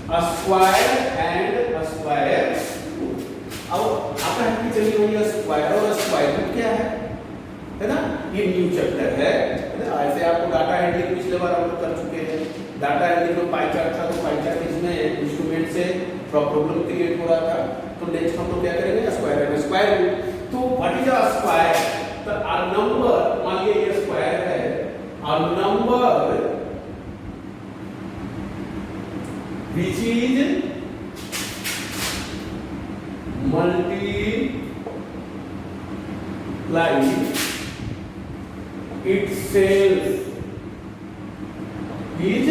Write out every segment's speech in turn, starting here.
Square and square root. अब आपका है कि चलिए भैया स्क्वायर और स्क्वायर रूट क्या है ना, ये न्यू चैप्टर है ना। ऐसे आपको डाटा हैंडलिंग पिछले बार हम लोग कर चुके हैं। डाटा हैंडलिंग में पाई चार्ट था, तो पाई चार्ट इसमें इंस्ट्रूमेंट से प्रॉब्लम क्रिएट हो रहा था। तो नेक्स्ट हम लोग क्या करेंगे, स्क्वायर एंड स्क्वायर रूट। तो व्हाट इज अ स्क्वायर? तो अ नंबर, मान लीजिए ये स्क्वायर है, a number which is multiplying itself is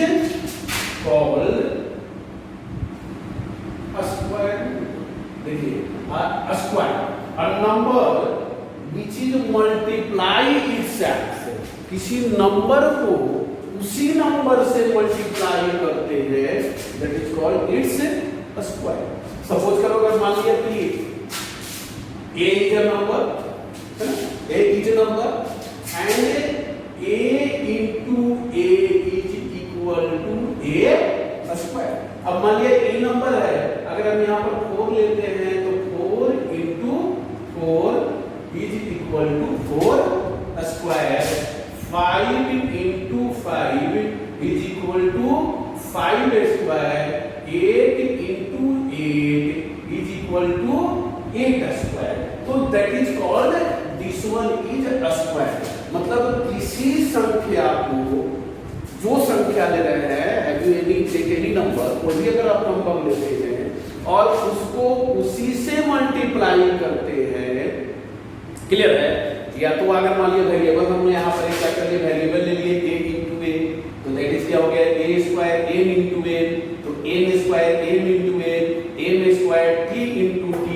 called a square। देखिए a square, a number which is multiply itself, किसी नंबर को उसी नंबर से मल्टीप्लाई करते हैं, that is called its square. Suppose करो अगर मान लिया कि a इज अ नंबर, है ना, a is a number and a into a is equal to a square. अब मान लिया a नंबर है, अगर हम यहाँ पर 4 लेते हैं तो 4 into 4 is equal to 4 square. 5 into 5 is equal to 5 square। 8 into 8 is equal to 8 square। तो that is called, this one is a square। मतलब किसी संख्या को, जो संख्या ले रहे हैं, have you any take any number, कोई भी अगर आप नंबर लेते हैं और उसको उसी से मल्टीप्लाई करते हैं, क्लियर है? या तो अगर मान लिया वेरिएबल हमने यहाँ पर क्या कर लिया, वेरिएबल ले लिए a into a, तो दैट इज क्या हो गया, a square m into n, तो n square m into n, m square t into t,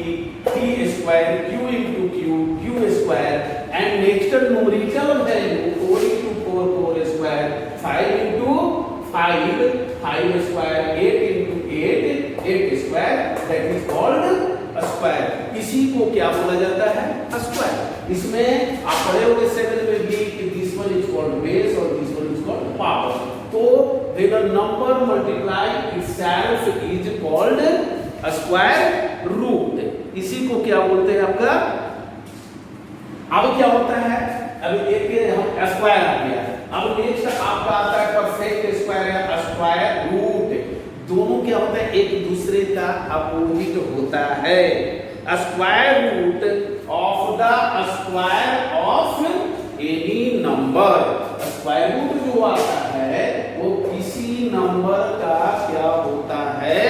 t square q into q, q square and next numerical value 4 into 4 4 square, 5 into 5 5 square, 8 into 8 8 square, that is called square. इसी को क्या बोला जाता है, square. इसमें आप पढ़े होंगे 7 में भी कि this one is called base और this one is called power. तो when a number multiply itself is called a square root. इसी को क्या बोलते हैं आपका। अब क्या होता है, अब एक हम स्क्वायर आ गया, अब नेक्स्ट आपका आता है परफेक्ट स्क्वायर या स्क्वायर रूट। दोनों क्या होता है, एक दूसरे का अपोजिट होता है। Square root of the square of any number. Square root जो आता है वो किसी नंबर का क्या होता है,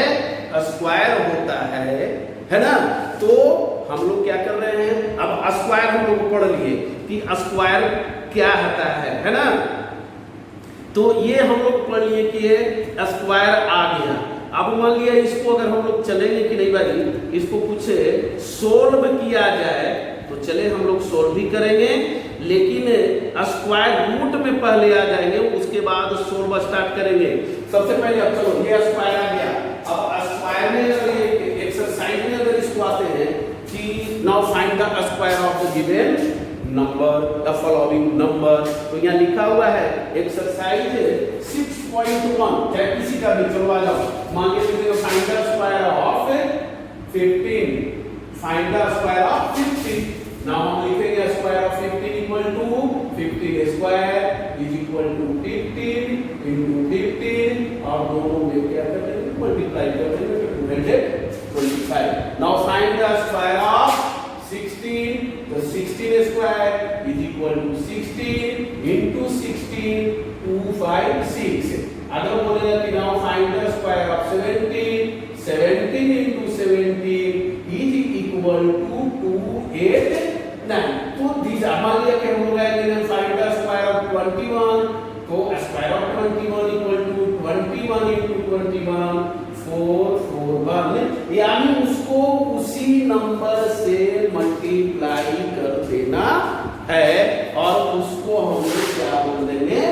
स्क्वायर होता है ना। तो हम लोग क्या कर रहे हैं, अब स्क्वायर हम लोग पढ़ लिए कि स्क्वायर क्या होता है ना। तो ये हम लोग पढ़ लिए कि स्क्वायर आ गया। अब मान लिया इसको अगर हम लोग चलेंगे कि नहीं भाई, इसको कुछ सोल्व किया जाए तो चले हम लोग सोल्व भी करेंगे, लेकिन स्क्वायर रूट में पहले आ जाएंगे, उसके बाद सोल्व स्टार्ट करेंगे। सबसे पहले अब चलो ये स्क्वायर आ गया। अब स्क्वायर में अगर एक्सरसाइज में अगर इसको आते हैं कि now find the square of the given number, the following number, तो यहाँ लिखा हुआ है एक्सरसाइज 6.1, चाहे किसी का भी, चलो आ जाओ। मान लीजिए find the square of 15, find the square of 15। Now हम लिखेंगे square of 15 equal to 15 square is equal to 15 into 15, और दोनों में क्या कर देंगे, मल्टीप्लाई कर देंगे, 225। Now find the square of 16, तो 16 square is equal to 16 into 16, 256। अगर बोलेगा कि now find the square of 17, 17 into 17 is equal to 289। तो दिस मान लिया कि हम लोग आएंगे फाइंड द स्क्वायर ऑफ 21, तो square of 21 equal to 21 into 21, 441, यानी उसको उसी नंबर से मल्टीप्लाई कर देना है और उसको हम लोग क्या बोल देंगे,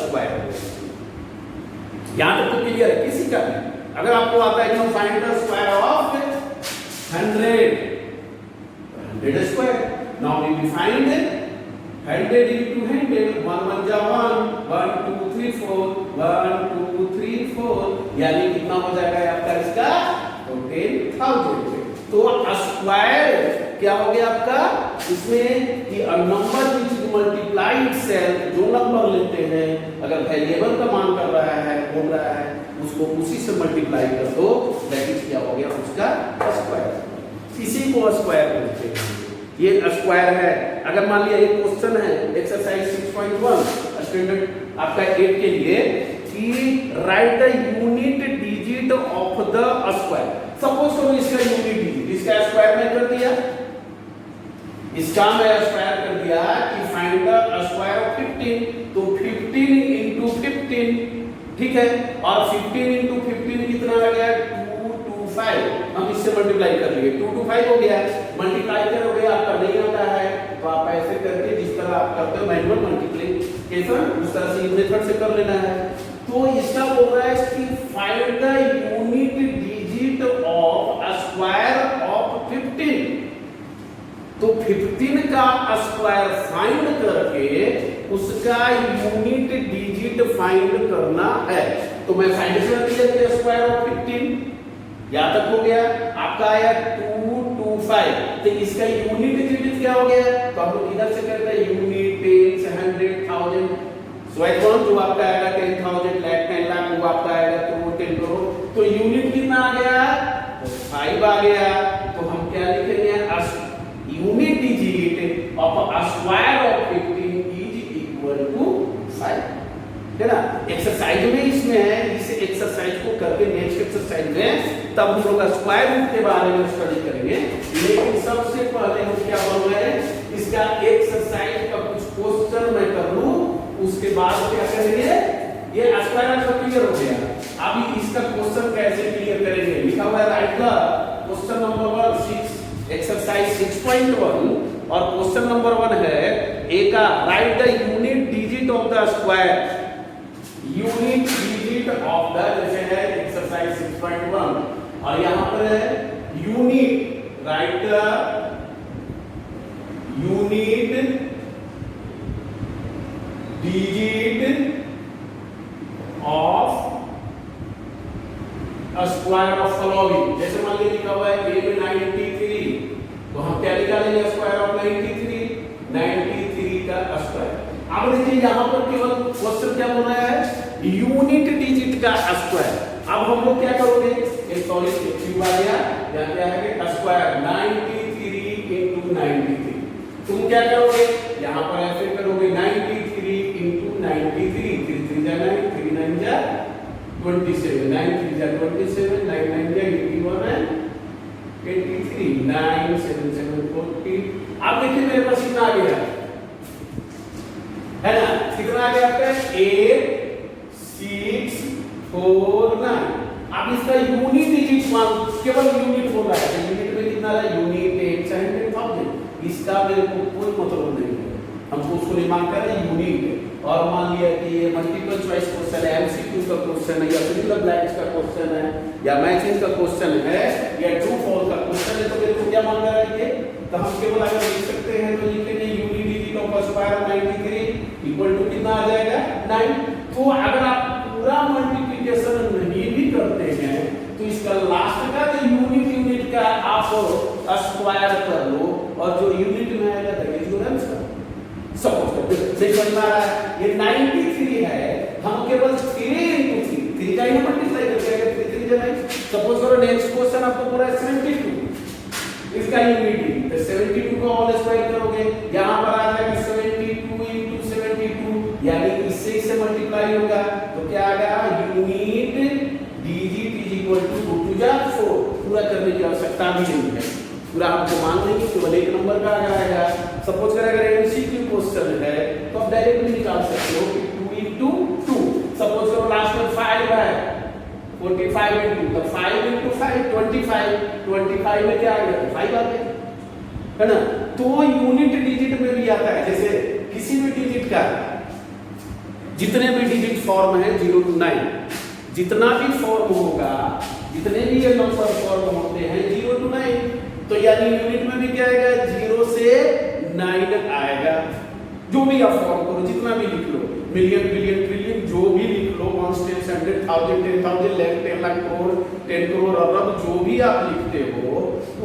स्क्वायर। यहां तक तो क्लियर है किसी का भी। अगर आपको आता है कि find the square of 100, 100 square, now we find 100 into 100, 1 1 जा 1, 1 2 3 4, 1 2 3 4, यानी कितना हो जाएगा आपका इसका 10,000। तो स्क्वायर क्या हो गया आपका इसमें कि a number which multiply itself, जो नंबर लेते हैं अगर वेरिएबल का मान कर रहा है बोल रहा है उसको उसी से मल्टीप्लाई कर दो, दैट इज क्या हो गया उसका स्क्वायर। इसी को स्क्वायर बोलते हैं। ये स्क्वायर है। अगर मान लिया एक क्वेश्चन है एक्सरसाइज 6.1 स्टैंडर्ड आपका 8 के लिए कि right the unit digit of the square. Suppose करो इसका यूनिट डिजिट, इसका स्क्वायर में कर दिया, इसका मैं स्क्वायर कर दिया कि फाइंड द स्क्वायर ऑफ 15, तो 15 into 15 ठीक है, और 15 into 15 कितना आ गया 225, हम इससे मल्टीप्लाई कर लिए 225 हो गया। मल्टीप्लाई करोगे आपका नहीं आता है तो आप ऐसे करके जिस तरह आप करते हो मैनुअल मल्टीप्लिकेशन उस तरह से मेथड से कर लेना है। तो इसका बोल रहा है कि find the unit digit of square of 15, तो 15 का स्क्वायर फाइंड करके उसका यूनिट डिजिट फाइंड करना है। तो मैं फाइंड कर दिया स्क्वायर ऑफ 15, यहां तक हो गया। आपका आया 225, तो इसका यूनिट डिजिट क्या हो गया, तो हम लोग इधर से करते हैं यूनिट 10, 100, 1000, स्वाइपन जो आपका आएगा 10,000, लाख 10 लाख, वो आपका आएगा करोड़ 10 करोड़। तो यूनिट कितना आ गया 5 आ गया। तो हम क्या लिखेंगे unit digit of square of 15 is equal to 5, है ना। एक्सरसाइज में इसमें है, इस एक्सरसाइज को करके नेक्स्ट एक्सरसाइज में तब हम लोग स्क्वायर रूट के बारे में स्टडी करेंगे। लेकिन सबसे पहले हम क्या बोल रहे हैं, इसका एक्सरसाइज का कुछ क्वेश्चन मैं कर लूं, उसके बाद क्या करेंगे, ये स्क्वायर का क्लियर हो गया। अभी इसका क्वेश्चन कैसे क्लियर करेंगे, लिखा हुआ है right the question number 1 exercise 6.1 और क्वेश्चन नंबर 1 है ए का right the unit digit of the square, unit digit of the, जैसे है एक्सरसाइज 6.1 और यहां पर है unit, right the unit digit of square of following. जैसे मान लीजिए लिखा हुआ है ए में 93, तो हम क्या निकालेंगे स्क्वायर ऑफ 93 का स्क्वायर। अब देखिए यहां पर केवल क्वेश्चन क्या बोला है, यूनिट डिजिट का स्क्वायर। अब हम लोग क्या करोगे, एक सॉलिड क्यूब आ गया, या क्या है स्क्वायर 93 into 93। तुम क्या करोगे, यहां पर ऐसे करोगे 93 into 93, 3 3 जा 9, 3 9 जा 27, 9 3 जा 27, 9 9 जा 81 है 83, 9 7 7 40। अब देखिए मेरे पास कितना आ गया है ना, कितना आ गया आपका 8 6 4 9। अब इसका यूनिट डिजिट मान, केवल यूनिट बोल रहा है, यूनिट में कितना है, यूनिट 800,000, इसका मेरे को कोई मतलब नहीं है, हमको उसको नहीं मान कर यूनिट। और मान लिया कि ये मल्टीपल चॉइस क्वेश्चन है, एमसीक्यू का क्वेश्चन है, या फिर द ब्लैंक्स का क्वेश्चन है, या मैचिंग का क्वेश्चन है, या ट्रू फॉल्स का क्वेश्चन है, तो मेरे को क्या मान रहा है ये, तो हम केवल अगर लिख सकते हैं तो लिखेंगे unit digit of square of 93 equal to कितना आ जाएगा 9। तो अगर आप पूरा मल्टीप्लिकेशन नहीं भी करते हैं तो इसका लास्ट का जो यूनिट का आप स्क्वायर कर लो, और जो यूनिट में आएगा that is your answer. Suppose सही समझ में आ रहा है, ये 93 है, हम केवल 3 का ही मल्टीप्लाई करके आएगा 3 जब है। सपोज करो नेक्स्ट क्वेश्चन आपको पूरा 72, इसका यूनिट तो 72 को ऑल स्क्वायर करोगे, यहां पर आ जाएगा 72 into 72, यानी इससे इसे मल्टीप्लाई होगा, तो क्या आ गया unit digit is equal to 2 2 जा 4। पूरा करने की आवश्यकता भी नहीं है, पूरा आपको मान लेंगे केवल एक नंबर का आ जाएगा। सपोज कर अगर एमसीक्यू क्वेश्चन है तो आप डायरेक्टली निकाल सकते हो कि 2 into 2। सपोज करो लास्ट में 5 है, 45 into, तो 5 into 5 25 में क्या आ गया 5 आ गया, है ना। तो यूनिट डिजिट में भी आता है, जैसे किसी भी डिजिट का जितने भी डिजिट फॉर्म है 0 to 9, जितना भी फॉर्म होगा, जितने भी ये नंबर फॉर्म होते हैं 0 to 9, तो यानी यूनिट में भी क्या आएगा 0 से 9 आएगा। जो भी आप फॉर्म करो, जितना भी लिख लो, मिलियन बिलियन ट्रिलियन जो भी लिख लो, 1 10 100 1000 10,000 लाख 10 लाख करोड़ 10 करोड़ अरब जो भी आप लिखते हो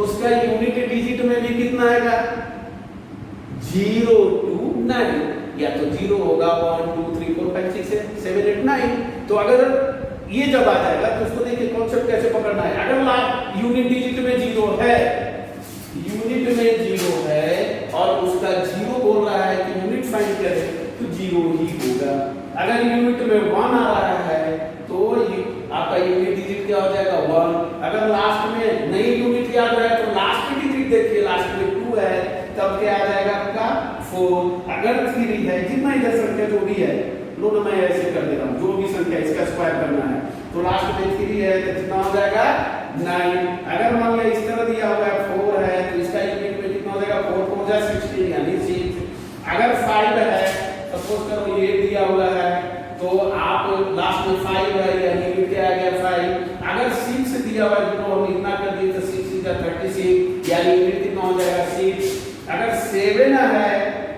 उसका यूनिट डिजिट में भी कितना आएगा 0 to 9, या तो 0 होगा 1 2 3 4 5 6 7 8 9। तो अगर ये जब आ जाएगा तो उसको देखिए कॉन्सेप्ट कैसे पकड़ना है। अगर यूनिट डिजिट में 0 है, यूनिट में 0 है और उसका 0 बोल रहा है कि यूनिट फाइंड करें तो 0 ही होगा। अगर यूनिट में 1 आ रहा है तो ये आपका यूनिट डिजिट क्या हो जाएगा 1। अगर लास्ट में नई यूनिट याद रहा है तो लास्ट की डिजिट देखिए, लास्ट में 2 है तब क्या आ जाएगा आपका 4। अगर 3 है, जितना इधर संख्या जो भी है लो ना, मैं ऐसे कर दे रहा हूँ, जो भी संख्या इसका स्क्वायर करना है तो लास्ट में 3 है तो कितना हो जाएगा 9। अगर मान लिया इस तरह दिया हुआ है 4 है तो इसका यूनिट में कितना हो जाएगा 4 4 जा 16 यानी 6। अगर 5 है, सपोज करो ये दिया हुआ है तो आप लास्ट में 5 है यानी यूनिट क्या आ गया 5। अगर 6 दिया हुआ है तो हम इतना कर दिए तो 6 is 36 यानी यूनिट कितना हो जाएगा 6। अगर 7 है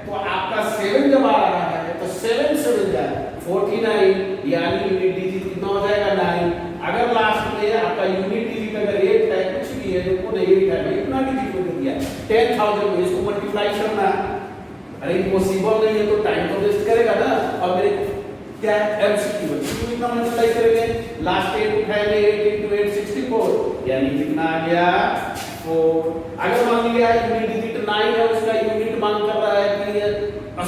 तो आपका 7 जब आ रहा है तो 7 7 जाए 49 यानी यूनिट डिजिट कितना हो जाएगा 9। अगर लास्ट में आपका यूनिट डिजिट अगर 8 है, कुछ भी है देखो नहीं 8 है, इतना डिजिट को दिया 10,000 में इसको मल्टीप्लाई करना है। अरे इम्पॉसिबल नहीं है तो टाइम तो वेस्ट करेगा ना। अब मेरे क्या एमसीक्यू है, क्यों इतना मल्टीप्लाई करेंगे, लास्ट 8 उठाएंगे 8 into 8 64 यानी कितना आ गया 4। अगर मान लिया यूनिट डिजिट 9 है, उसका यूनिट मांग कर रहा है कि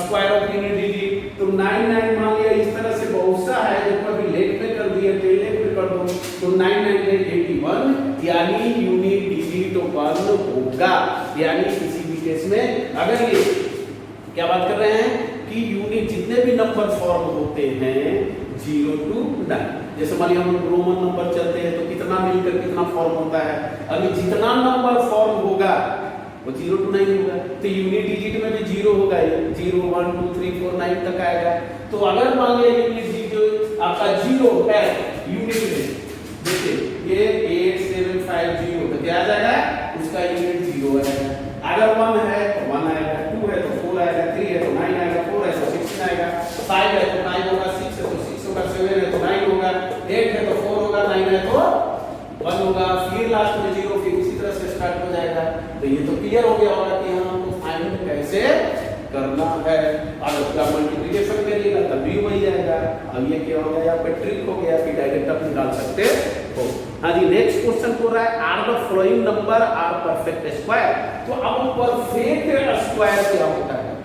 स्क्वायर ऑफ यूनिट डिजिट तो 9 9 मान लिया इस तरह से बहुत सा है, देखो अभी लेट में कर दिया तो लेट में कर दो तो 9 9 81 यानी यूनिट डिजिट 1 होगा। यानी किसी भी केस में अगर ये क्या बात कर रहे हैं कि यूनिट जितने भी नंबर फॉर्म होते हैं 0 to 9, जैसे मान लिया हम रोमन नंबर चलते हैं तो कितना मिलकर कितना फॉर्म होता है, अभी जितना नंबर फॉर्म होगा वो 0 to 9 होगा तो यूनिट डिजिट में भी 0 होगा, 0 1 2 3 4 9 तक आएगा। तो अगर मान लिया यूनिट डिजिट आपका 0 है यूनिट में, देखिए ये 8 7 5 0 तो क्या आ जाएगा उसका यूनिट 0 आएगा। अगर 1 है तो 1 आएगा, 2 है तो 4 आएगा, 3 है तो 9 आएगा, 4 है तो 16 आएगा, 5 है तो 9 होगा, 6 है तो 6 होगा, 7 है तो 9 होगा, 8 है तो 4 होगा, 9 है तो 1 होगा, फिर लास्ट में 0 फिर इसी तरह से स्टार्ट हो जाएगा। तो ये तो क्लियर हो गया होगा कि हमको फाइंड कैसे करना है। और उसका मल्टीप्लिकेशन करिएगा तब भी वही आएगा। अब ये क्या हो गया आपका ट्रिक हो गया कि डायरेक्ट आप निकाल सकते हो। हाँ जी, नेक्स्ट क्वेश्चन हो रहा है are the following number are perfect square. तो अब परफेक्ट स्क्वायर क्या होता है?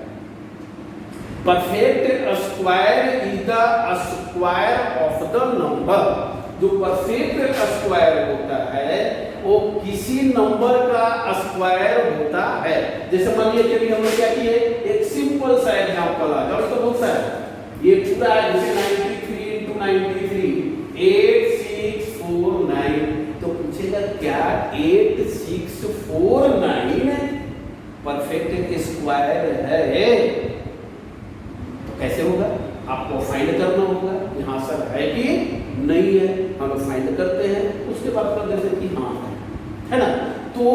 Perfect square is the square of the number. जो परफेक्ट स्क्वायर होता है वो किसी नंबर का स्क्वायर होता है। जैसे मान लीजिए कि हम लोग क्या किए, एक सिंपल सा एग्जांपल आ जाओ, तो बहुत सारा ये पूरा है जैसे 93 into 93 8 6 4 9। तो पूछेगा क्या 8 6 4 9 परफेक्ट स्क्वायर है? तो कैसे होगा, आपको फाइंड करना होगा यहाँ सर है कि नहीं है। हम लोग फाइंड करते हैं, उसके बाद कर देते हैं कि हाँ है ना। तो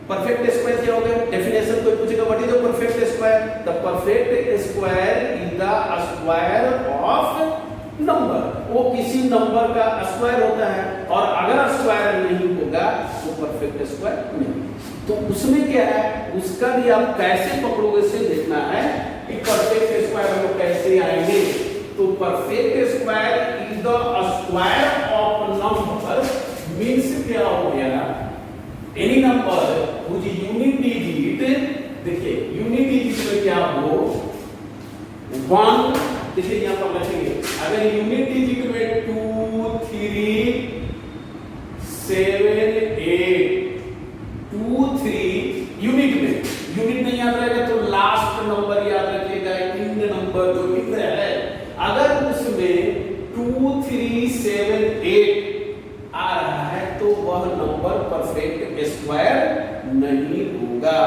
परफेक्ट स्क्वायर क्या हो गया, डेफिनेशन कोई पूछेगा what is the perfect square? The perfect square is the square of number. वो किसी नंबर का स्क्वायर होता है और अगर स्क्वायर नहीं होगा तो परफेक्ट स्क्वायर नहीं। तो उसमें क्या है, उसका भी आप कैसे पकड़ोगे से देखना है कि परफेक्ट स्क्वायर हम लोग कैसे आएंगे। तो perfect square is the square of number means क्या हो गया, any number which unit digit, देखिए यूनिट डिजिट में क्या हो 1, देखिए यहां पर लिखेंगे अगर यूनिट डिजिट में 2 3 7 8 2 3 यूनिट नहीं याद रहेगा तो लास्ट नंबर याद रखिएगा, इंड नंबर जो लिख रहा है। अगर उसमें 2 3 7 8 आ रहा है तो वह नंबर परफेक्ट स्क्वायर नहीं होगा,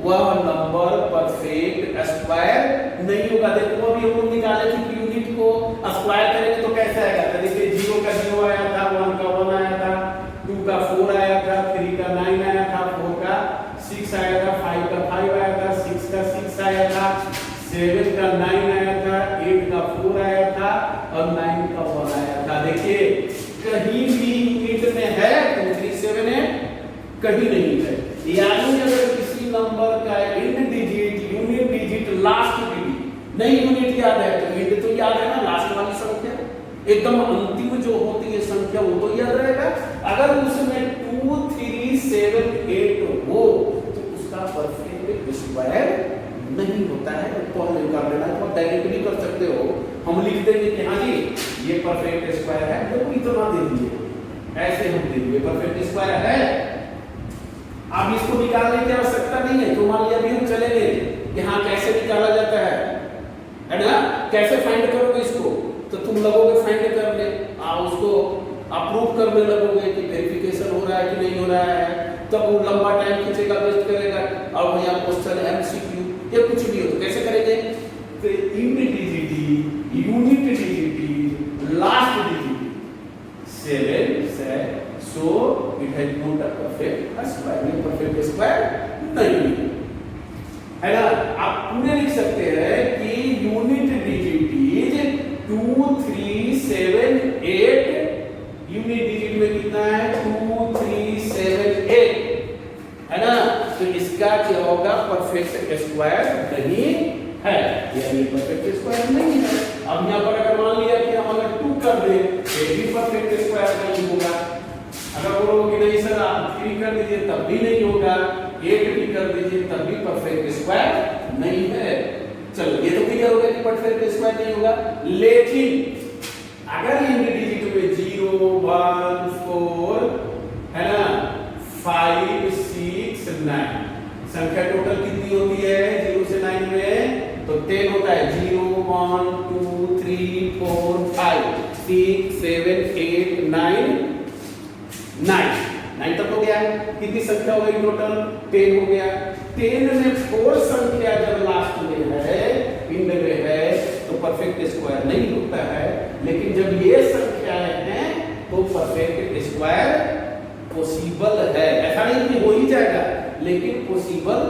वह नंबर परफेक्ट स्क्वायर नहीं होगा। देखो अभी हम लोग निकाले कि यूनिट को स्क्वायर करेंगे तो कैसे आएगा, तो देखिए 0 का 0 आया था, 1 का 1 आया था, 2 का 4 आया था, 3 का 9 आया था, 4 का 6 आया था, 5 का 5 आया था, 6 का 6 आया था, 7 का 9 आया देखिए कहीं भी यूनिट में है 2378, कहीं नहीं है। यानी अगर किसी नंबर का and digit, unit digit, last digit नहीं यूनिट याद है तो एंड तो याद है ना, लास्ट वाली संख्या एकदम अंतिम जो होती है संख्या वो तो याद रहेगा। अगर उसमें 2 3 7 8 हो तो उसका परफेक्ट स्क्वायर नहीं होता है, तो हम कर देना तो डायरेक्टली कर सकते हो। हम लिख देंगे कि हाँ जी ये परफेक्ट स्क्वायर है, तो इतना दे दिए, ऐसे हम दे दिए परफेक्ट स्क्वायर है। अब इसको निकालने की आवश्यकता नहीं है, तो मान लिया अभी हम चलेंगे यहाँ कैसे निकाला जाता है ना, कैसे फाइंड करोगे इसको, तो तुम लगोगे फाइंड करने, उसको अप्रूव करने लगोगे कि वेरिफिकेशन हो रहा है कि नहीं हो रहा है, तब वो लंबा टाइम खींचेगा, वेस्ट करेगा। और भैया क्वेश्चन एमसीक्यू या कुछ भी हो तो कैसे करेंगे, तो unit digit, unit digit, last digit 7 से, सो it has not a perfect square, ये परफेक्ट स्क्वायर नहीं है ना। आप पूरे लिख सकते हैं कि unit digit is 2 3 7 8, unit digit में कितना है 2 3 7 8 है ना, तो इसका क्या होगा परफेक्ट स्क्वायर नहीं है, यानी परफेक्ट स्क्वायर नहीं है। अब यहाँ पर अगर मान लिया कि हम अगर 2 कर दें तो भी परफेक्ट स्क्वायर नहीं होगा। अगर बोलोगे कि नहीं सर आप 3 कर दीजिए तब भी नहीं होगा, 8 भी कर दीजिए तब भी परफेक्ट स्क्वायर नहीं है। चलो ये तो क्लियर हो गया कि परफेक्ट स्क्वायर नहीं होगा। लेकिन अगर यूनिट डिजिट में 0 1 4 है ना 5 6 9 संख्या टोटल कितनी होती है 0 से 9 में, तो 10 होता है। 0 1 2 3 4 5 6 7 8 9 9 तक हो गया। कितनी संख्या हो गई टोटल 10 हो गया। 10 में 4 संख्या जब लास्ट में है, इंड में है, तो परफेक्ट स्क्वायर नहीं होता है। लेकिन जब ये संख्याएं हैं तो परफेक्ट स्क्वायर पॉसिबल है। ऐसा नहीं कि हो ही जाएगा, लेकिन पॉसिबल,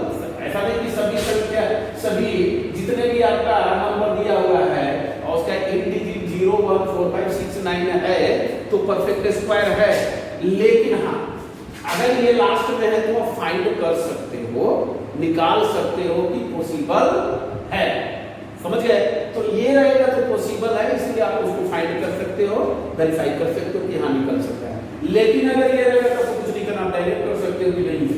ऐसा नहीं कि सभी संख्या, सभी जितने भी आपका नंबर दिया हुआ है और उसका इंडिजिट 0 1 4 5 6 9 है तो परफेक्ट स्क्वायर है। लेकिन हाँ अगर ये लास्ट में है तो आप फाइंड कर सकते हो, निकाल सकते हो कि पॉसिबल है, समझ गए। तो ये रहेगा तो पॉसिबल है, इसलिए आप उसको फाइंड कर सकते हो, वेरीफाई कर सकते हो कि हाँ निकल सकता है। लेकिन अगर ये रहेगा तो कुछ नहीं करना, डायरेक्ट कर सकते हो कि नहीं।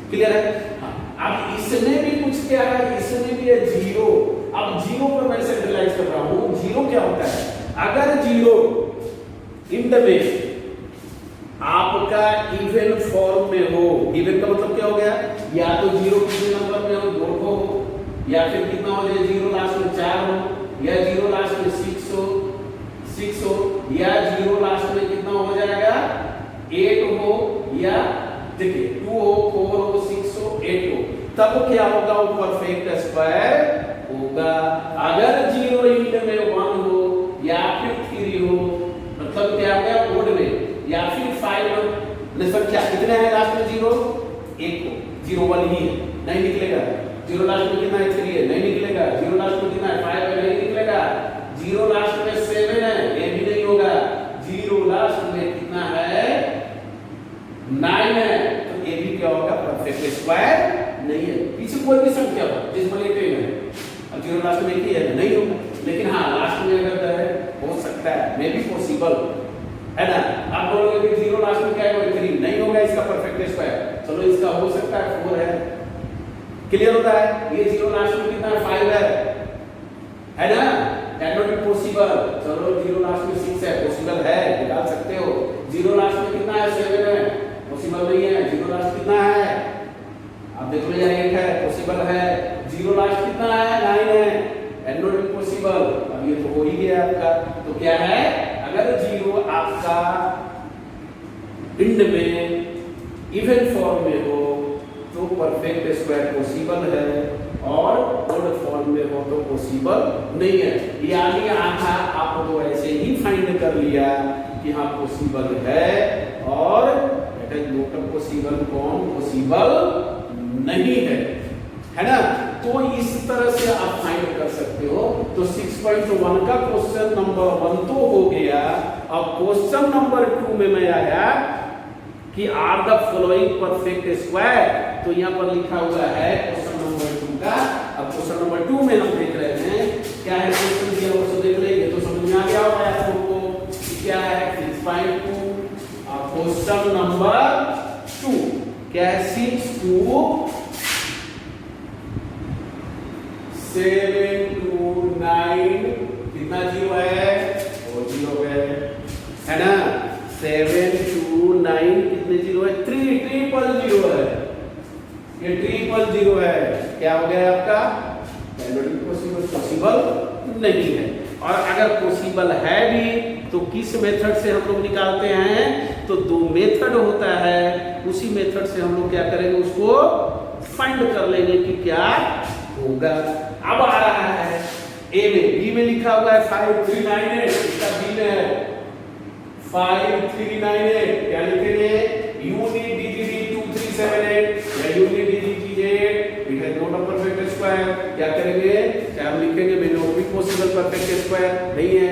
क्लियर है। हाँ अब इसमें भी कुछ क्या है, इसमें भी है 0। अब 0 पर मैं सेंट्रलाइज कर रहा हूं। 0 क्या होता है, अगर 0 इंड में आपका इवन फॉर्म में हो, इवन का मतलब क्या हो गया, या तो 0 किसी नंबर में हो 2 हो, या फिर कितना हो जाए 0 लास्ट में 4 हो, या 0 लास्ट में 6 हो, या 0 लास्ट में कितना हो जाएगा 8 हो, या देखिए 2 हो 4 हो 6 हो 8 हो, तब क्या होगा वो परफेक्ट स्क्वायर होगा। अगर 0 इंड में 1 हो या फिर 3 हो, मतलब क्या हो गया ओड में, या फिर 5 ने संख्या कितने हैं लास्ट में 0 1 हो, 0 1 ही है नहीं निकलेगा। 0 लास्ट में कितना है 3 है नहीं निकलेगा। 0 लास्ट में कितना है 5 है नहीं निकलेगा। 0 लास्ट में 7 है ये भी नहीं होगा। 0 लास्ट में कितना है 9 है, तो ये भी क्या होगा परफेक्ट स्क्वायर नहीं है। पीछे कोई भी संख्या हो जिसमें लेते हैं, अब 0 लास्ट में ही है नहीं होगा। लेकिन हाँ लास्ट में अगर है हो सकता है, मे बी पॉसिबल है ना। आप बोलोगे कि 0 लास्ट में क्या है 3 नहीं होगा इसका परफेक्ट स्क्वायर, चलो इसका हो सकता है 4 है। क्लियर होता है। ये 0 लास्ट में कितना है 5 है ना, कैन नॉट बी पॉसिबल। चलो 0 लास्ट में 6 है, पॉसिबल है, निकाल सकते हो। 0 लास्ट में कितना है 7 है, पॉसिबल नहीं है। 0 लास्ट कितना है आप देख लो, यहाँ 8 है, पॉसिबल है। 0 लास्ट कितना है 9 है, कैन नॉट बी पॉसिबल। अब ये तो हो ही गया आपका। तो क्या है, अगर 0 आपका इंड में इवन फॉर्म में हो तो परफेक्ट स्क्वायर पॉसिबल है, और ओड फॉर्म में हो तो पॉसिबल नहीं है। यानी आप तो ऐसे ही फाइंड कर लिया कि हाँ पॉसिबल है, और इट इज नॉट पॉसिबल, कौन पॉसिबल नहीं है ना। तो इस तरह से आप फाइंड कर सकते हो। तो 6.1 का क्वेश्चन नंबर 1 तो हो गया। अब क्वेश्चन नंबर 2 में मैं आया कि are the following perfect square. तो यहाँ पर लिखा हुआ है क्वेश्चन नंबर 2 का। अब क्वेश्चन नंबर 2 में हम देख रहे हैं क्या है क्वेश्चन दिया हुआ, देख लेंगे तो समझ में आ गया होगा आप लोगों को क्या है 6.2। क्वेश्चन नंबर 2 क्या है 6 to 7 to 9 कितना जीरो है, 4 जीरो है ना। 7 to 9 कितने जीरो है, 3 ट्रिपल जीरो है, ये ट्रिपल जीरो है। क्या हो गया आपका, पॉसिबल नहीं है। और अगर पॉसिबल है भी तो किस मेथड से हम लोग निकालते हैं, तो दो मेथड होता है, उसी मेथड से हम लोग क्या करेंगे उसको फाइंड कर लेंगे कि क्या होगा। अब आ रहा है ए में, बी में लिखा हुआ है 5398, इसका बी में है 5398। क्या लिखेंगे, यूनिट डिजिटी 2378 या unit डिजिटी Z, it has not a perfect square. क्या करेंगे, क्या हम लिखेंगे may not be possible perfect square, नहीं है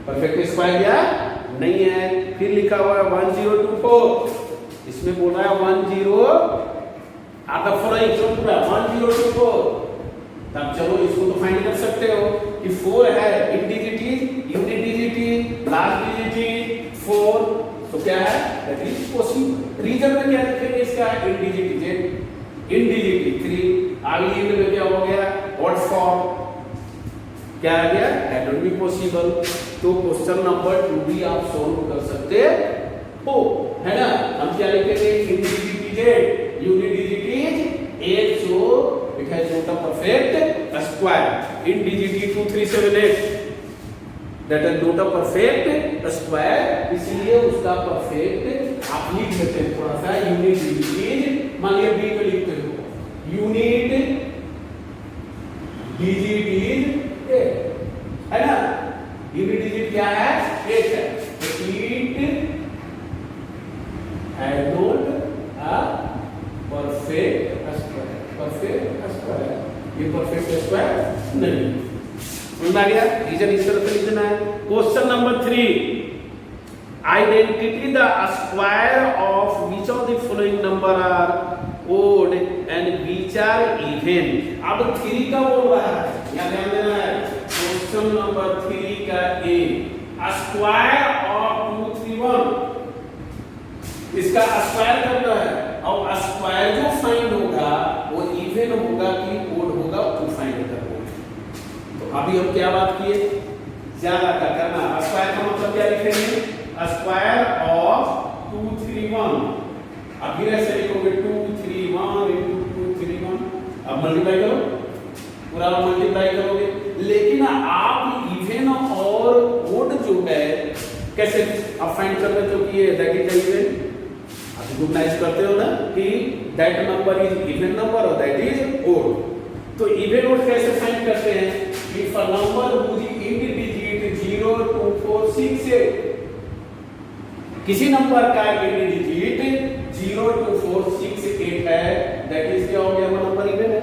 परफेक्ट स्क्वायर या नहीं है। फिर लिखा हुआ है 1024, इसमें बोल रहा है 10 आपका फॉलोइंग जो पूरा 1024। तब चलो इसको तो फाइंड कर सकते हो कि 4 है इंडिजिटी, यूनिट डिजिटी, लास्ट डिजिटी 4, तो क्या है दैट इज पॉसिबल। रीजन में क्या लिखेंगे इसका, इंडिजिटी जेड, इंडिजिटी 3। आगे इंड में क्या हो गया, ऑड फॉर्म, क्या आ गया दैट विल बी पॉसिबल। तो क्वेश्चन नंबर 2 भी आप सॉल्व कर सकते हो, है ना। हम क्या लिखेंगे, end digit zed, unit digit eight, so it has not a perfect square. End digit 2378 that is not a perfect square, इसलिए उसका परफेक्ट आप लिख लेते हैं थोड़ा सा। यूनिट डिजिट, मान लिया बी पे लिखते हो यूनिट डिजिट है ना, यूनिट डिजिट क्या है 8 है, it has not a perfect square, perfect square, ये परफेक्ट स्क्वायर नहीं। समझ आ गया, रीजन इस तरह से लिखना है। Question number 3, identity the square of which of the following number are odd and which are even. अब 3 का बोल रहा है, यहां ध्यान देना है। क्वेश्चन नंबर 3 का ए, स्क्वायर ऑफ 231, इसका स्क्वायर करना है और स्क्वायर जो फाइंड होगा वो इवन होगा कि ओड होगा वो फाइंड करना है। तो अभी हम क्या बात किए, ज्यादा का करना। स्क्वायर का मतलब क्या लिखेंगे, स्क्वायर ऑफ 231। अब फिर ऐसे लिखोगे 231 into 231, अब मल्टीप्लाई करो, पूरा मल्टीप्लाई करोगे। लेकिन आप इवन और ओड जो है कैसे आप फाइंड कर लेते हो कि ये दैट इज इवन, आप रिकॉग्नाइज करते हो ना कि that number is even number और दैट इज ओड। तो इवन ओड कैसे फाइंड करते हैं, इफ अ नंबर हुज इंडिजिट 0 2 4 6 8, किसी नंबर का इंडिजिट 0 2 4 6 8 है, दैट इज क्या हो गया, वो नंबर इवन है।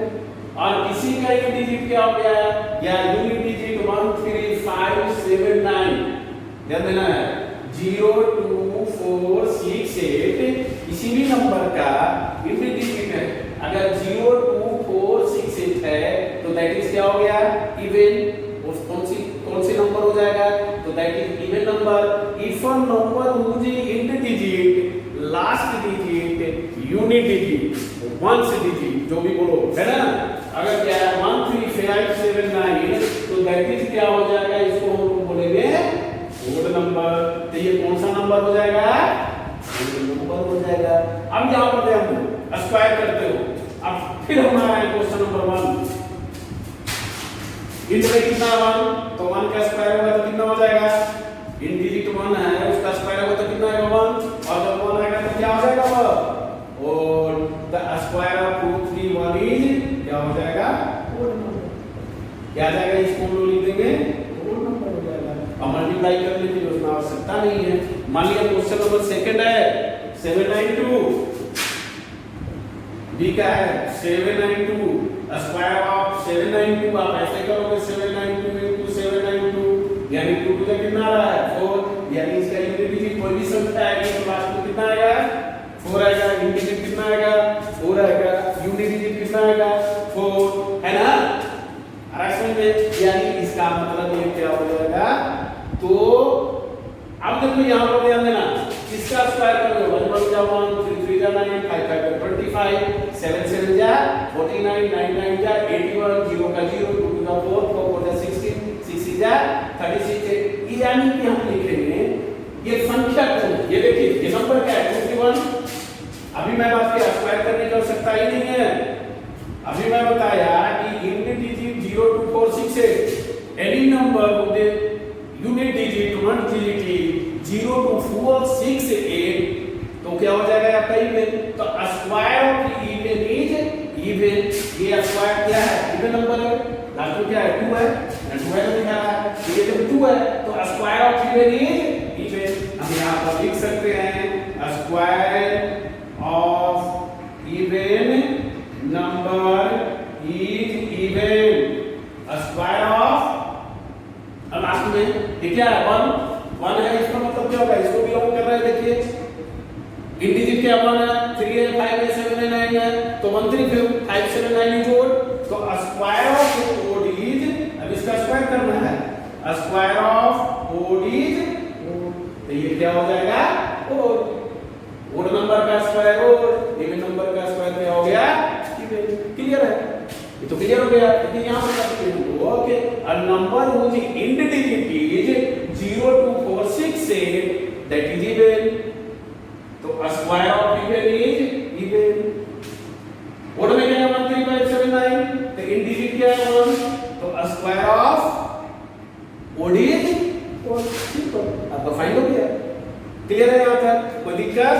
और किसी का इंडिजिट क्या हो गया, या यूनिट डिजिट 1 3 5 7 9, ध्यान देना है 0 2 4 6 8 किसी भी नंबर का इंडिजिट है। अगर 0 2 4 6 8 है तो दैट इज क्या हो गया, इवन। कौन सी नंबर हो जाएगा, तो that is even number. If a number whose end digit last digit unit digit ones digit, जो भी बोलो है ना। अगर क्या है 1 3 5 7 9 तो दैट इज क्या हो जाएगा, इसको हम लोग बोलेंगे ओड नंबर। तो ये कौन सा नंबर हो जाएगा, ओड नंबर हो जाएगा। अब यहां पर हम स्क्वायर करते हो। अब फिर हमारा है क्वेश्चन नंबर 1, इनमें कितना 1, तो 1 का स्क्वायर होगा तो कितना हो जाएगा, इंडिजिट 1 है उसका स्क्वायर होगा तो कितना आएगा 1, और जब 1 आएगा तो क्या हो जाएगा वो, और द स्क्वायर ऑफ 231 इज क्या हो जाएगा, ओड नंबर। क्या आ जाएगा, इसको हम लोग लिख देंगे ओड नंबर हो जाएगा। अब मल्टीप्लाई करने की उसमें आवश्यकता नहीं है। मान लिया क्वेश्चन नंबर 2 है 792, बी का है 792 स्क्वायर ऑफ 792 आप ऐसे करोगे 792 into 792 यानी 2 टू का कितना आ रहा है 4 यानी इसका यूनिट डिजिट कोई भी संख्या आएगी तो लास्ट में कितना आएगा 4 आएगा यूनिट डिजिट कितना आएगा 4 आएगा यूनिट डिजिट कितना आएगा 4 है ना समझ में यानी इसका मतलब ये क्या हो जाएगा तो अब देखो यहां पर ध्यान देना इसका स्क्वायर करोगे 1 1 जा 1 3 3 जा 9 5 5 जा 25 7 7 जा 49 9 9 जा 81 0 का 0 2 का 4 4 4 जा 16 6 6 जा 36 ये यानी कि हम लिखेंगे ये संख्या कौन है ये देखिए ये नंबर क्या है 21 अभी मैं बात किया स्क्वायर करने की आवश्यकता ही नहीं है अभी मैं बताया कि unit digit 0 2 4 6 8 any number with unit digit 1 digit 0 to 4 6 8 तो क्या हो जाएगा आपका इवन तो square of even is even ये स्क्वायर क्या है इवन नंबर है लास्ट में क्या है 2 है ना 2 है लिखा है तो ये जब 2 है तो square of even is even हम यहां पर लिख सकते हैं square of even number is even square of अब लास्ट में ये क्या है 1 है इसका मतलब क्या होगा इसको बिलोंग कर रहा है देखिए इंडिजिट क्या 1 है 3 है 5 है 7 है 9 है तो 1 3 5 7 9 इज ओड तो स्क्वायर ऑफ ओड इज अब इसका स्क्वायर करना है स्क्वायर ऑफ ओड इज तो ये क्या हो जाएगा ओड नंबर का स्क्वायर ओड इवन नंबर का स्क्वायर क्या हो गया इवन क्लियर है ये तो क्लियर हो गया लेकिन यहां पर करते हैं okay a number whose end digit is 0 to 4 6 8 that is even तो square of even is even odd में क्या है 1 3 5 7 9 तो इंडिजिट क्या है 1 तो स्क्वायर ऑफ ओड इज और सिंपल आपका फाइंड हो गया क्लियर है यहां तक कोई दिक्कत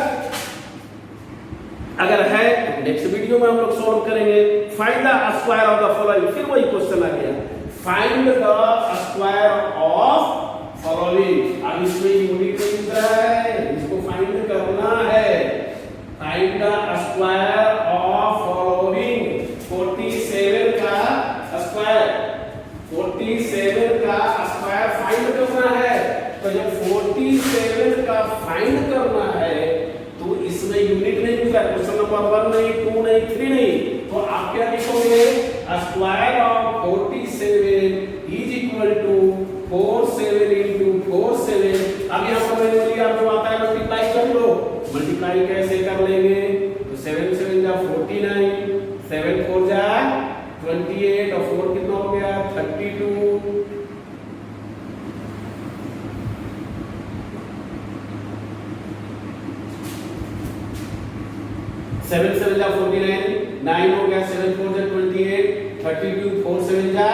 अगर है नेक्स्ट वीडियो में हम लोग सॉल्व करेंगे find the square of the following फिर वही क्वेश्चन आ गया find the square of following अब इसमें यूनिट नहीं दिख रहा है इसको फाइंड करना है find the square of following 47 का स्क्वायर 47 का स्क्वायर फाइंड करना है तो जब 47 का फाइंड करना है तो इसमें यूनिट नहीं दिखा क्वेश्चन नंबर 1 नहीं 2 नहीं 3 नहीं तो आप क्या लिखोगे square of 47 is equal to 47 into 47 अब यहां पर मैंने लिया आपको आता है मल्टीप्लाई कर लो मल्टीप्लाई कैसे कर लेंगे तो 7 7 जा 49 7 4 जा 28 और 4 कितना हो गया 32 7 7 जा 49 9 हो गया 7 4 जा 28 32 4 7 जा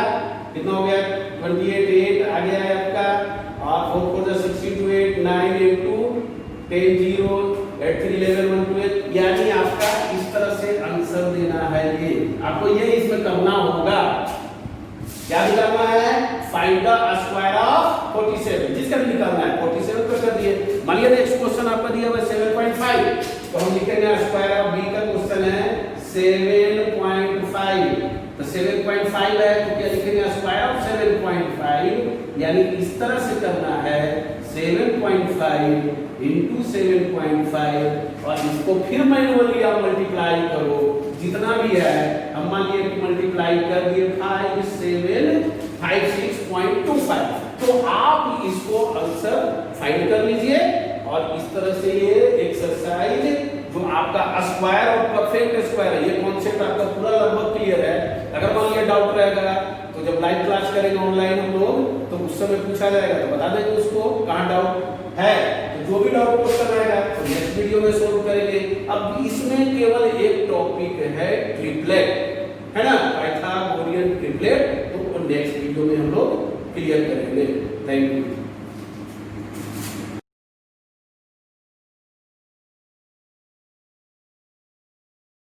कितना हो गया 28 8 आ गया है आपका और 4 4 जा 62 8 9 into 10 0 8 3 11 1 2 8 यानी आपका इस तरह से आंसर देना है ये आपको ये इसमें करना होगा क्या निकालना है फाइंड द स्क्वायर ऑफ 47 जिसका भी निकालना है 47 को कर दिए मान लिया नेक्स्ट क्वेश्चन आपका दिया हुआ 7.5 तो हम लिखेंगे स्क्वायर ऑफ बी का क्वेश्चन है 7.5 तो 7.5 है तो क्या लिखेंगे स्क्वायर ऑफ 7.5 यानी इस तरह से करना है 7.5 into 7.5 और इसको फिर मैन्युअली आप मल्टीप्लाई करो जितना भी है हम मान लिए कि मल्टीप्लाई कर दिए 5756.25 तो आप इसको आंसर फाइंड कर लीजिए और इस तरह से ये एक्सरसाइज जो आपका स्क्वायर और परफेक्ट स्क्वायर है ये कॉन्सेप्ट आपका पूरा लगभग क्लियर है अगर मान लिया डाउट रहेगा तो जब लाइव क्लास करेंगे ऑनलाइन हम लोग तो उस समय पूछा जाएगा तो बता देंगे उसको कहां डाउट है तो जो भी डाउट क्वेश्चन आएगा तो नेक्स्ट वीडियो में सॉल्व करेंगे अब इसमें केवल एक टॉपिक है ट्रिपलेट है ना पाइथागोरियन ट्रिपलेट तो नेक्स्ट वीडियो में हम लोग क्लियर करेंगे थैंक यू